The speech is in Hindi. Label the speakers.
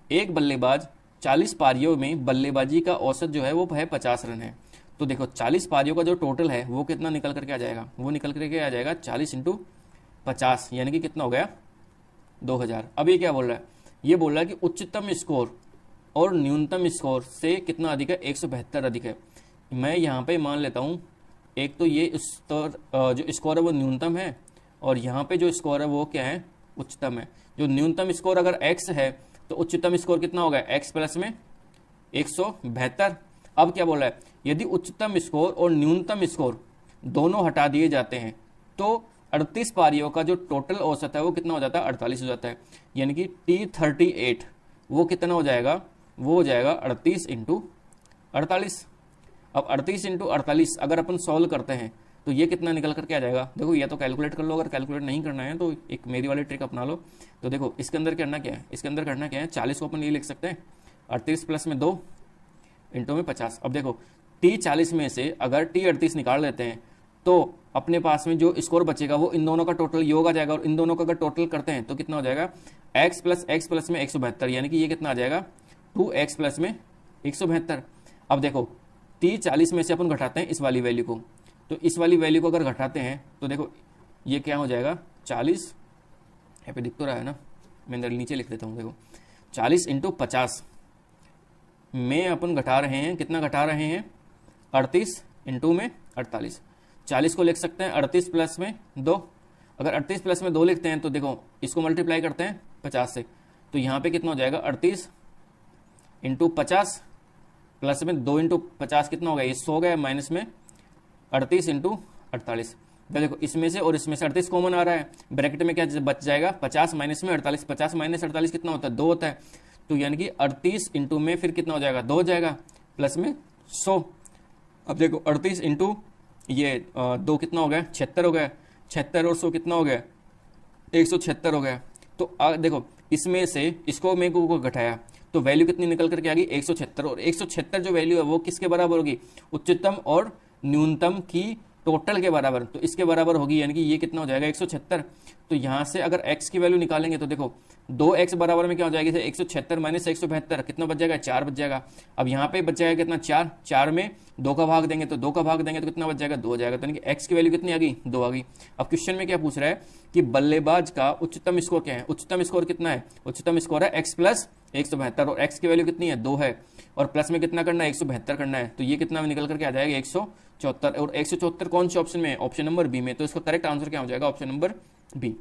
Speaker 1: एक बल्लेबाज 40 पारियों में बल्लेबाजी का औसत जो है वो है 50 रन है। तो देखो 40 पारियों का जो टोटल है वो कितना निकल करके आ जाएगा, वो निकल करके आ जाएगा 40 इंटू 50, यानी कि कितना हो गया 2000। अब ये क्या बोल रहा है, ये बोल रहा है कि उच्चतम स्कोर और न्यूनतम स्कोर से कितना अधिक है, 172 अधिक है। मैं यहाँ पे मान लेता हूँ एक तो ये स्तर जो स्कोर है वो न्यूनतम है, और यहाँ पे जो स्कोर है वो क्या है, उच्चतम है। जो न्यूनतम स्कोर अगर x है तो उच्चतम स्कोर कितना होगा, x प्लस में 172। अब क्या बोला है, यदि उच्चतम स्कोर और न्यूनतम स्कोर दोनों हटा दिए जाते हैं तो 38 पारियों का जो टोटल औसत है वो कितना हो जाता है, 48 हो जाता है। यानी कि T38 वो कितना हो जाएगा, वो हो जाएगा 38 इंटू 48। अब 38 इंटू 48 अगर अपन सॉल्व करते हैं तो ये कितना निकल करके आ जाएगा, देखो या तो कैलकुलेट कर लो, अगर कैलकुलेट नहीं करना है तो एक मेरी वाली ट्रिक अपना लो। तो देखो इसके अंदर करना क्या है, इसके अंदर करना क्या है, 40 को अपन ये लिख सकते हैं 38 प्लस में 2 इंटू में 50। अब देखो T40 में से अगर T38 निकाल लेते हैं तो अपने पास में जो स्कोर बचेगा वो इन दोनों का टोटल योग आ जाएगा, और इन दोनों का अगर टोटल करते हैं तो कितना हो जाएगा, x प्लस में 172, यानी कि ये कितना आ जाएगा 2x प्लस में 172। अब देखो T40 में से अपन घटाते हैं इस वाली वैल्यू को, तो इस वाली वैल्यू को अगर घटाते हैं तो देखो ये क्या हो जाएगा 40, यहाँ पे दिख तो रहा है ना, मैं अंदर नीचे लिख देता हूँ। देखो 40 इंटू 50 में अपन घटा रहे हैं, कितना घटा रहे हैं 38 इंटू में 48। 40 को लिख सकते हैं 38 प्लस में 2, अगर 38 प्लस में 2 लिखते हैं तो देखो इसको मल्टीप्लाई करते हैं 50 से, तो यहाँ पे कितना हो जाएगा 38 इंटू 50 प्लस में 2 इंटू 50 कितना हो गया, ये 100 हो गया, माइनस में 38 इंटू 48। तो देखो इसमें से और इसमें से 38 कॉमन आ रहा है, ब्रैकेट में क्या बच जाएगा 50 माइनस में 48, 50 माइनस 48 कितना होता है 2 होता है, तो यानी कि 38 इंटू में फिर कितना हो जाएगा 2 हो जाएगा, प्लस में 100। अब देखो 38 इंटू ये 2 कितना हो गया 76 हो गया, 76 और 100 कितना हो गया 176 हो गया। तो देखो इसमें से इसको मैं को घटाया तो वैल्यू कितनी निकल करके आ गई 176, और 176 जो वैल्यू है वो किसके बराबर होगी, उच्चतम और न्यूनतम की टोटल के बराबर, तो इसके बराबर होगी, यानी कि ये कितना हो जाएगा 176। तो यहाँ से अगर x की वैल्यू निकालेंगे तो देखो 2x बराबर में क्या हो जाएगी 176 माइनस 172 कितना बच जाएगा 4 बच जाएगा। अब यहाँ पे बच जाएगा कितना 4, 4 में 2 का भाग देंगे तो 2 का भाग देंगे तो कितना बच जाएगा 2 हो जाएगा, तो यानी कि x की वैल्यू कितनी आ गई 2 आ गई। अब क्वेश्चन में क्या पूछ रहा है कि बल्लेबाज का उच्चतम स्कोर क्या है, उच्चतम स्कोर कितना है, उच्चतम स्कोर है x प्लस 172, और x की वैल्यू कितनी है 2 है, और प्लस में कितना करना है 172 करना है, तो ये कितना निकल करके आ जाएगा 174, और 174 कौन से ऑप्शन में है, ऑप्शन नंबर बी में। तो इसका करेक्ट आंसर क्या हो जाएगा, ऑप्शन नंबर बी।